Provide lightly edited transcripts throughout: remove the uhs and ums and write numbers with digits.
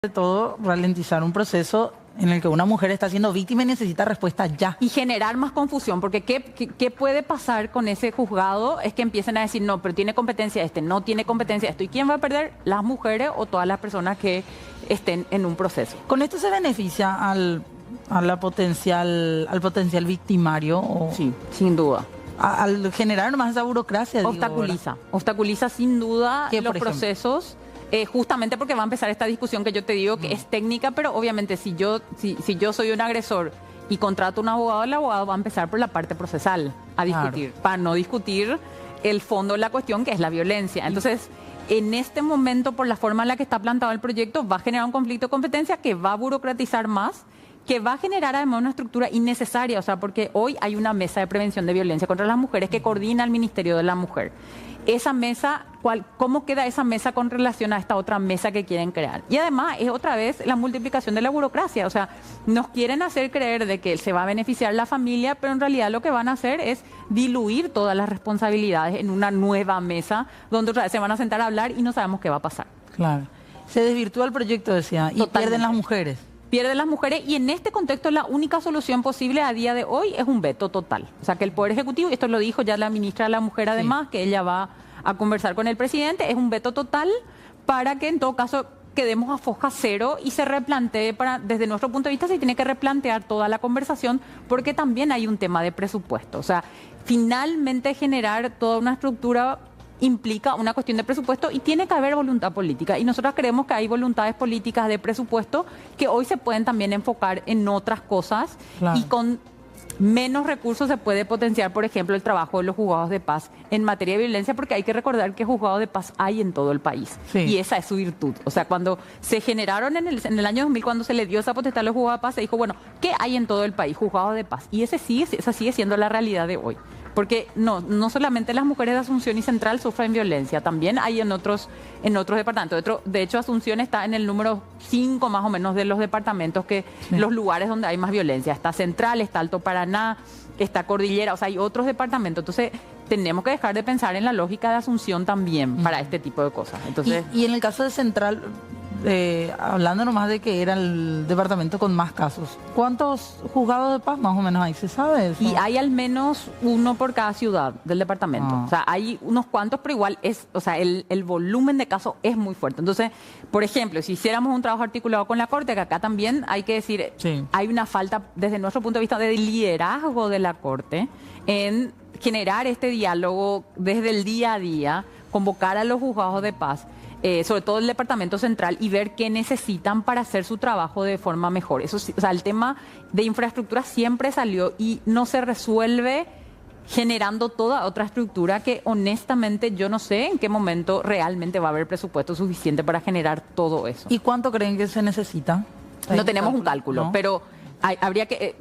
de todo ralentizar un proceso en el que una mujer está siendo víctima y necesita respuesta ya. Y generar más confusión, porque ¿qué puede pasar con ese juzgado? Es que empiecen a decir, no, pero tiene competencia este, no tiene competencia esto. ¿Y quién va a perder? Las mujeres o todas las personas que estén en un proceso. ¿Con esto se beneficia al potencial victimario? O Sí, sin duda. Al generar más esa burocracia. Obstaculiza sin duda ¿Qué, los por ejemplo? procesos. Justamente porque va a empezar esta discusión que yo te digo que es técnica, pero obviamente si yo soy un agresor y contrato un abogado, el abogado va a empezar por la parte procesal a discutir, para no discutir el fondo de la cuestión, que es la violencia. Entonces, en este momento, por la forma en la que está plantado el proyecto, va a generar un conflicto de competencia que va a burocratizar más, que va a generar además una estructura innecesaria, o sea, porque hoy hay una mesa de prevención de violencia contra las mujeres que coordina el Ministerio de la Mujer. Esa mesa, ¿cómo queda esa mesa con relación a esta otra mesa que quieren crear? Y además es otra vez la multiplicación de la burocracia, o sea, nos quieren hacer creer de que se va a beneficiar la familia, pero en realidad lo que van a hacer es diluir todas las responsabilidades en una nueva mesa donde otra vez se van a sentar a hablar y no sabemos qué va a pasar. Claro. Se desvirtúa el proyecto, decía, y Totalmente. pierden las mujeres. Pierden las mujeres y en este contexto la única solución posible a día de hoy es un veto total. O sea, que el Poder Ejecutivo, y esto lo dijo ya la ministra de la Mujer además, que ella va a conversar con el presidente, es un veto total para que en todo caso quedemos a foja cero y se replantee, desde nuestro punto de vista se tiene que replantear toda la conversación porque también hay un tema de presupuesto. O sea, finalmente generar toda una estructura implica una cuestión de presupuesto y tiene que haber voluntad política. Y nosotros creemos que hay voluntades políticas de presupuesto que hoy se pueden también enfocar en otras cosas y con menos recursos se puede potenciar, por ejemplo, el trabajo de los juzgados de paz en materia de violencia, porque hay que recordar que juzgados de paz hay en todo el país. Y esa es su virtud. O sea, cuando se generaron en el año 2000, cuando se le dio esa potestad a los juzgados de paz, se dijo, bueno, ¿qué hay en todo el país? Juzgados de paz. Y esa sigue siendo la realidad de hoy. Porque no solamente las mujeres de Asunción y Central sufren violencia, también hay en otros departamentos. De hecho, Asunción está en el número 5 más o menos de los departamentos los lugares donde hay más violencia. Está Central, está Alto Paraná, está Cordillera, o sea, hay otros departamentos. Entonces, tenemos que dejar de pensar en la lógica de Asunción también para este tipo de cosas. Entonces, y en el caso de Central, hablando nomás de que era el departamento con más casos, ¿cuántos juzgados de paz más o menos hay? ¿Se sabe eso? Y hay al menos uno por cada ciudad del departamento. O sea, hay unos cuantos, pero igual el volumen de casos es muy fuerte. Entonces, por ejemplo, si hiciéramos un trabajo articulado con la Corte, que acá también hay que decir, hay una falta desde nuestro punto de vista de liderazgo de la Corte en generar este diálogo desde el día a día, convocar a los juzgados de paz, sobre todo el Departamento Central, y ver qué necesitan para hacer su trabajo de forma mejor. Eso sí, o sea, el tema de infraestructura siempre salió y no se resuelve generando toda otra estructura que honestamente yo no sé en qué momento realmente va a haber presupuesto suficiente para generar todo eso. ¿Y cuánto creen que se necesita? No tenemos un cálculo, pero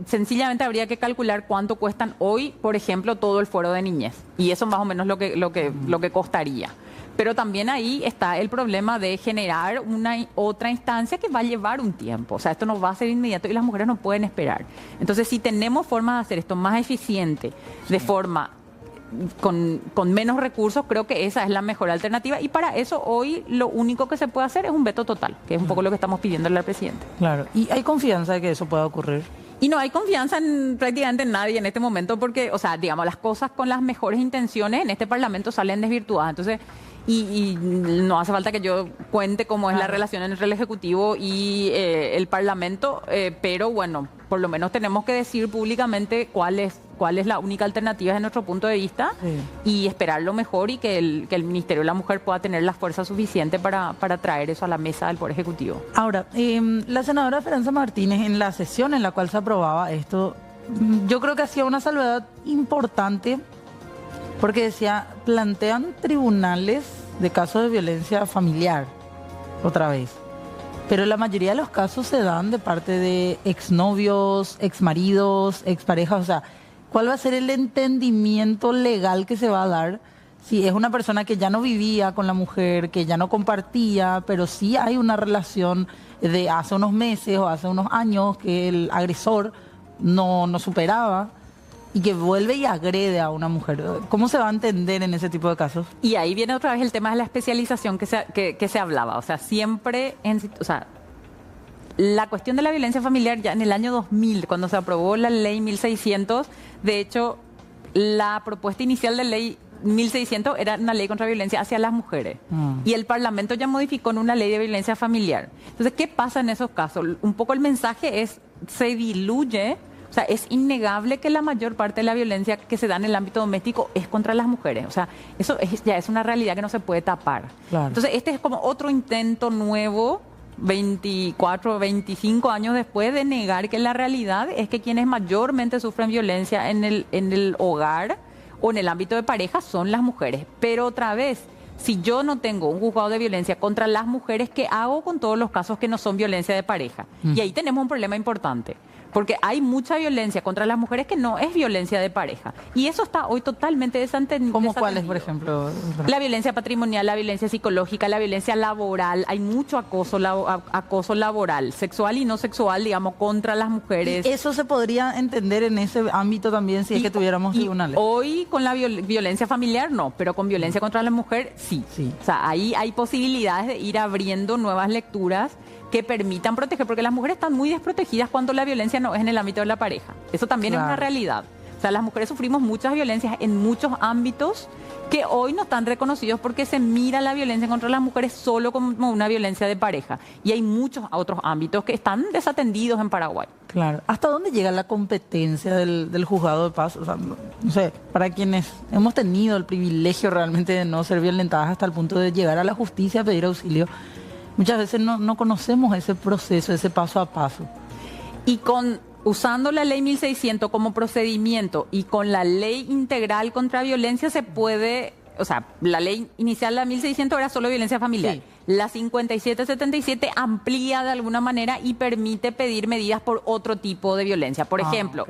sencillamente habría que calcular cuánto cuestan hoy, por ejemplo, todo el fuero de niñez. Y eso más o menos lo que costaría. Pero también ahí está el problema de generar otra instancia que va a llevar un tiempo. O sea, esto no va a ser inmediato y las mujeres no pueden esperar. Entonces, si tenemos formas de hacer esto más eficiente, de forma con menos recursos, creo que esa es la mejor alternativa. Y para eso hoy lo único que se puede hacer es un veto total, que es un poco lo que estamos pidiéndole al presidente. Claro. ¿Y hay confianza de que eso pueda ocurrir? Y no hay confianza en prácticamente nadie en este momento porque, o sea, digamos, las cosas con las mejores intenciones en este Parlamento salen desvirtuadas. Entonces, y no hace falta que yo cuente cómo es la relación entre el Ejecutivo y el Parlamento, pero bueno, por lo menos tenemos que decir públicamente cuál es la única alternativa desde nuestro punto de vista y esperar lo mejor y que el Ministerio de la Mujer pueda tener la fuerza suficiente para traer eso a la mesa del Poder Ejecutivo. Ahora, la senadora Esperanza Martínez, en la sesión en la cual se aprobaba esto, yo creo que hacía una salvedad importante porque decía, plantean tribunales de casos de violencia familiar, otra vez. Pero la mayoría de los casos se dan de parte de exnovios, exmaridos, exparejas. O sea, ¿cuál va a ser el entendimiento legal que se va a dar si es una persona que ya no vivía con la mujer, que ya no compartía, pero sí hay una relación de hace unos meses o hace unos años que el agresor no superaba? Y que vuelve y agrede a una mujer. ¿Cómo se va a entender en ese tipo de casos? Y ahí viene otra vez el tema de la especialización que se hablaba. O sea, siempre, la cuestión de la violencia familiar ya en el año 2000, cuando se aprobó la ley 1600, de hecho, la propuesta inicial de ley 1600 era una ley contra violencia hacia las mujeres. Y el Parlamento ya modificó en una ley de violencia familiar. Entonces, ¿qué pasa en esos casos? Un poco el mensaje es, se diluye, o sea, es innegable que la mayor parte de la violencia que se da en el ámbito doméstico es contra las mujeres. O sea, eso ya es una realidad que no se puede tapar. Claro. Entonces, este es como otro intento nuevo, 24, 25 años después, de negar que la realidad es que quienes mayormente sufren violencia en el hogar o en el ámbito de pareja son las mujeres. Pero otra vez, si yo no tengo un juzgado de violencia contra las mujeres, ¿qué hago con todos los casos que no son violencia de pareja? Y ahí tenemos un problema importante. Porque hay mucha violencia contra las mujeres que no es violencia de pareja. Y eso está hoy totalmente desatendido. ¿Cómo cuáles, por ejemplo? La violencia patrimonial, la violencia psicológica, la violencia laboral. Hay mucho acoso laboral, sexual y no sexual, digamos, contra las mujeres. ¿Y eso se podría entender en ese ámbito también si es que tuviéramos tribunales? Hoy con la violencia familiar no, pero con violencia contra la mujer sí. O sea, ahí hay posibilidades de ir abriendo nuevas lecturas que permitan proteger, porque las mujeres están muy desprotegidas cuando la violencia no es en el ámbito de la pareja. Eso también es una realidad. O sea, las mujeres sufrimos muchas violencias en muchos ámbitos que hoy no están reconocidos porque se mira la violencia contra las mujeres solo como una violencia de pareja. Y hay muchos otros ámbitos que están desatendidos en Paraguay. Claro. ¿Hasta dónde llega la competencia del juzgado de paz? O sea, no sé, para quienes hemos tenido el privilegio realmente de no ser violentadas hasta el punto de llegar a la justicia a pedir auxilio, muchas veces no conocemos ese proceso, ese paso a paso. Y usando la ley 1600 como procedimiento y con la ley integral contra violencia se puede, o sea, la ley inicial, la 1600, era solo violencia familiar. Sí. La 5777 amplía de alguna manera y permite pedir medidas por otro tipo de violencia. Por ejemplo,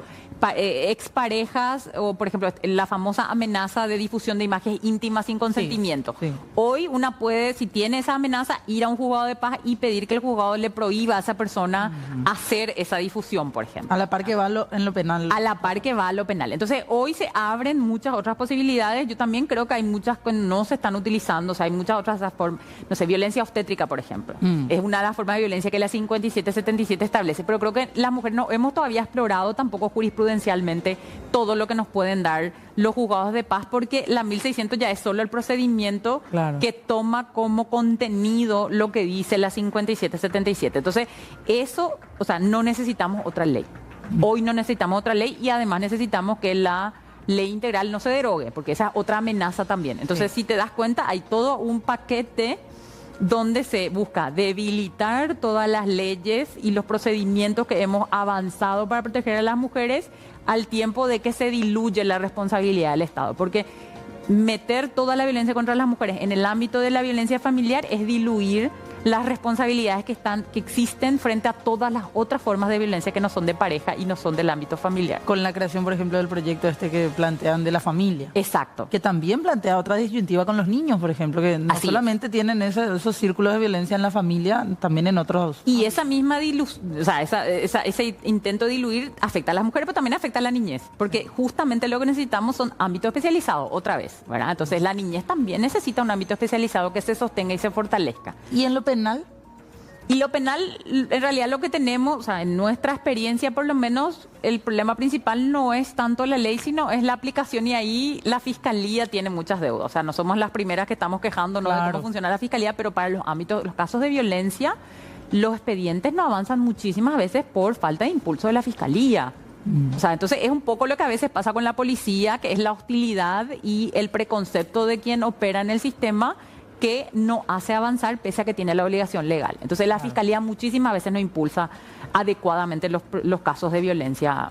exparejas o, por ejemplo, la famosa amenaza de difusión de imágenes íntimas sin consentimiento. Sí. Hoy una puede, si tiene esa amenaza, ir a un juzgado de paz y pedir que el juzgado le prohíba a esa persona hacer esa difusión, por ejemplo. A la par que va en lo penal. A la par que va a lo penal. Entonces, hoy se abren muchas otras posibilidades. Yo también creo que hay muchas que no se están utilizando. O sea, hay muchas otras formas. No sé, violencia obstétrica, por ejemplo. Es una de las formas de violencia que la 5777 establece. Pero creo que las mujeres no hemos todavía explorado tampoco jurisprudencialmente todo lo que nos pueden dar los juzgados de paz, porque la 1600 ya es solo el procedimiento que toma como contenido lo que dice la 5777. Entonces, eso, o sea, no necesitamos otra ley. Hoy no necesitamos otra ley y además necesitamos que la ley integral no se derogue, porque esa es otra amenaza también. Entonces, si te das cuenta, hay todo un paquete donde se busca debilitar todas las leyes y los procedimientos que hemos avanzado para proteger a las mujeres, al tiempo de que se diluye la responsabilidad del Estado. Porque meter toda la violencia contra las mujeres en el ámbito de la violencia familiar es diluir las responsabilidades que existen frente a todas las otras formas de violencia que no son de pareja y no son del ámbito familiar. Con la creación, por ejemplo, del proyecto que plantean de la familia. Exacto. Que también plantea otra disyuntiva con los niños, por ejemplo, que no solamente tienen esos círculos de violencia en la familia, también en otros. Y esa misma ese intento de diluir afecta a las mujeres, pero también afecta a la niñez, porque justamente lo que necesitamos son ámbitos especializados, otra vez, ¿verdad? Entonces la niñez también necesita un ámbito especializado que se sostenga y se fortalezca. ¿Y en lo penal? Y lo penal, en realidad lo que tenemos, o sea, en nuestra experiencia por lo menos, el problema principal no es tanto la ley, sino es la aplicación, y ahí la Fiscalía tiene muchas deudas. O sea, no somos las primeras que estamos quejándonos de cómo funciona la Fiscalía, pero para los casos de violencia, los expedientes no avanzan muchísimas veces por falta de impulso de la Fiscalía. O sea, entonces es un poco lo que a veces pasa con la policía, que es la hostilidad y el preconcepto de quien opera en el sistema, que no hace avanzar pese a que tiene la obligación legal. Entonces la Fiscalía muchísimas veces no impulsa adecuadamente los casos de violencia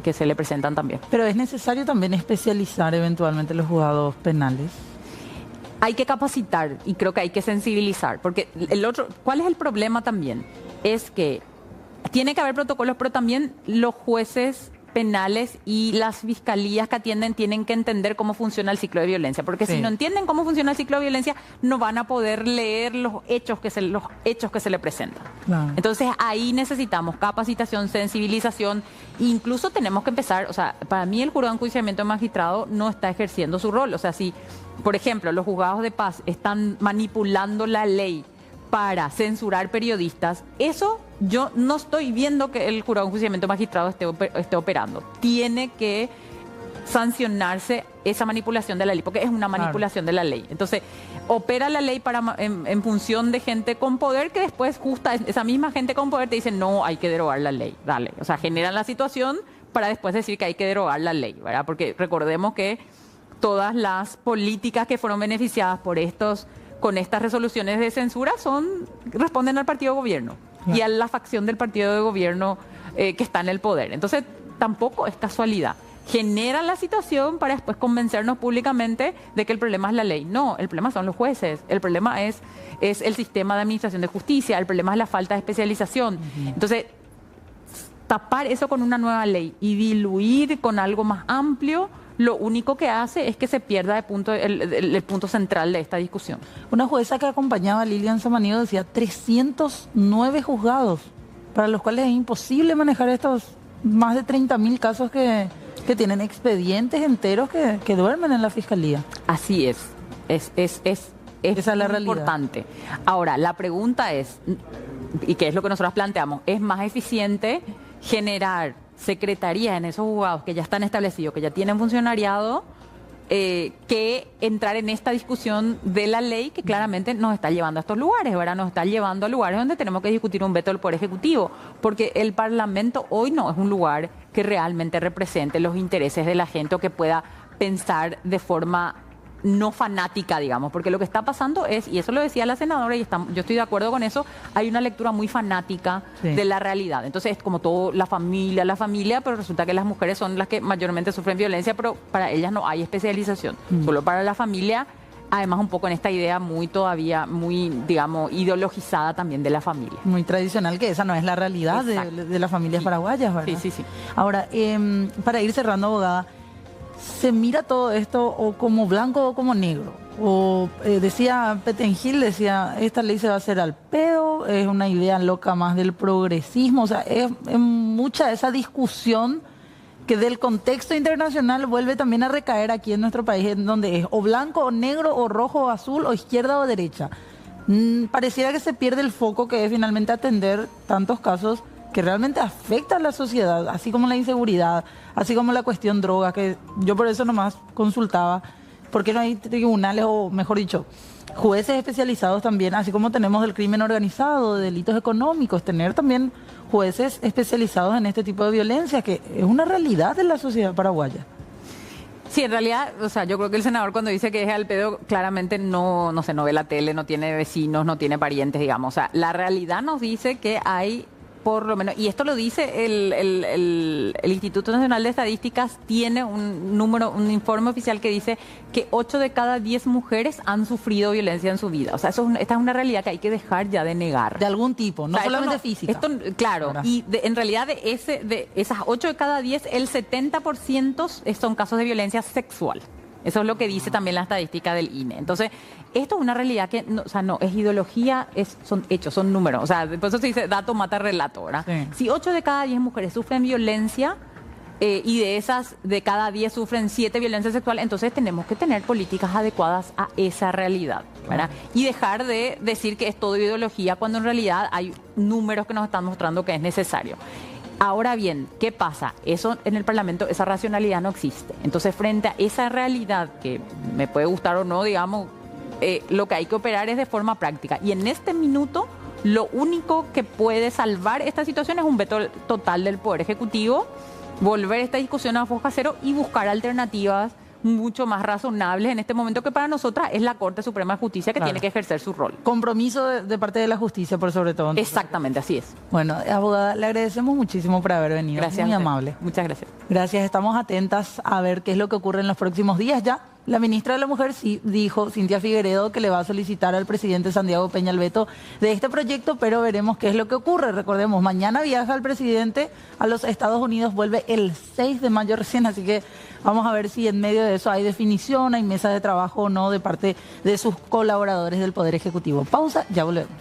que se le presentan también. Pero es necesario también especializar eventualmente los juzgados penales. Hay que capacitar y creo que hay que sensibilizar, porque ¿cuál es el problema también? Es que tiene que haber protocolos, pero también los jueces penales y las fiscalías que atienden tienen que entender cómo funciona el ciclo de violencia, porque si no entienden cómo funciona el ciclo de violencia, no van a poder leer los hechos que se le presentan. Entonces ahí necesitamos capacitación, sensibilización, incluso tenemos que empezar, o sea, para mí el jurado de enjuiciamiento de magistrado no está ejerciendo su rol. O sea, si, por ejemplo, los juzgados de paz están manipulando la ley para censurar periodistas, eso yo no estoy viendo que el jurado de enjuiciamiento magistrado esté operando. Tiene que sancionarse esa manipulación de la ley, porque es una manipulación de la ley. Entonces, opera la ley en función de gente con poder que después justa esa misma gente con poder te dice, no, hay que derogar la ley. Dale. O sea, generan la situación para después decir que hay que derogar la ley, ¿verdad? Porque recordemos que todas las políticas que fueron beneficiadas con estas resoluciones de censura responden al partido de gobierno y a la facción del partido de gobierno que está en el poder. Entonces, tampoco es casualidad. Generan la situación para después convencernos públicamente de que el problema es la ley. No, el problema son los jueces, el problema es el sistema de administración de justicia, el problema es la falta de especialización. Entonces, tapar eso con una nueva ley y diluir con algo más amplio, lo único que hace es que se pierda el punto central de esta discusión. Una jueza que acompañaba a Lilian Samaniego decía 309 juzgados, para los cuales es imposible manejar estos más de 30.000 casos que tienen expedientes enteros que duermen en la fiscalía. Así es. Esa es la realidad. Importante. Ahora, la pregunta es, y que es lo que nosotros planteamos, ¿es más eficiente generar secretarías en esos juzgados que ya están establecidos, que ya tienen funcionariado, que entrar en esta discusión de la ley que claramente nos está llevando a estos lugares, ¿verdad? Nos está llevando a lugares donde tenemos que discutir un veto del Poder Ejecutivo, porque el Parlamento hoy no es un lugar que realmente represente los intereses de la gente o que pueda pensar de forma no fanática, digamos, porque lo que está pasando es, y eso lo decía la senadora, y yo estoy de acuerdo con eso, hay una lectura muy fanática de la realidad. Entonces es como todo la familia, pero resulta que las mujeres son las que mayormente sufren violencia, pero para ellas no hay especialización, solo para la familia, además un poco en esta idea todavía muy, digamos, ideologizada también de la familia. Muy tradicional, que esa no es la realidad de las familias paraguayas, ¿verdad? Sí. Ahora, para ir cerrando, abogada, ¿se mira todo esto o como blanco o como negro? O decía Petengil, esta ley se va a hacer al pedo, es una idea loca más del progresismo, o sea, es mucha esa discusión que del contexto internacional vuelve también a recaer aquí en nuestro país, en donde es o blanco o negro o rojo o azul o izquierda o derecha. Pareciera que se pierde el foco que es finalmente atender tantos casos que realmente afecta a la sociedad, así como la inseguridad, así como la cuestión droga, que yo por eso nomás consultaba, ¿por qué no hay tribunales o, mejor dicho, jueces especializados también, así como tenemos del crimen organizado, de delitos económicos, tener también jueces especializados en este tipo de violencia, que es una realidad de la sociedad paraguaya? Sí, en realidad, o sea, yo creo que el senador cuando dice que es al pedo, claramente no ve la tele, no tiene vecinos, no tiene parientes, digamos. O sea, la realidad nos dice que hay, por lo menos, y esto lo dice el Instituto Nacional de Estadísticas, tiene un informe oficial que dice que 8 de cada 10 mujeres han sufrido violencia en su vida. O sea, esta es una realidad que hay que dejar ya de negar. De algún tipo, no solamente física. Claro, ¿verdad? Y en realidad de esas 8 de cada 10, el 70% son casos de violencia sexual. Eso es lo que dice también la estadística del INE. Entonces, esto es una realidad que, no es ideología, son hechos, son números. O sea, por eso se dice dato mata relato, ¿verdad? Sí. Si 8 de cada 10 mujeres sufren violencia y de esas, de cada 10 sufren 7 violencia sexual, entonces tenemos que tener políticas adecuadas a esa realidad, ¿verdad? Y dejar de decir que es todo ideología cuando en realidad hay números que nos están mostrando que es necesario. Ahora bien, ¿qué pasa? Eso en el Parlamento, esa racionalidad no existe. Entonces, frente a esa realidad que me puede gustar o no, digamos, lo que hay que operar es de forma práctica. Y en este minuto, lo único que puede salvar esta situación es un veto total del Poder Ejecutivo, volver esta discusión a foja cero y buscar alternativas mucho más razonables en este momento, que para nosotras es la Corte Suprema de Justicia que tiene que ejercer su rol. Compromiso de parte de la justicia, por sobre todo. Entonces. Exactamente, así es. Bueno, abogada, le agradecemos muchísimo por haber venido. Gracias. Muy amable. Muchas gracias. Gracias, estamos atentas a ver qué es lo que ocurre en los próximos días ya. La ministra de la Mujer sí dijo, Cintia Figueredo, que le va a solicitar al presidente Santiago Peña el veto de este proyecto, pero veremos qué es lo que ocurre. Recordemos, mañana viaja el presidente a los Estados Unidos, vuelve el 6 de mayo recién, así que vamos a ver si en medio de eso hay definición, hay mesa de trabajo o no de parte de sus colaboradores del Poder Ejecutivo. Pausa, ya volvemos.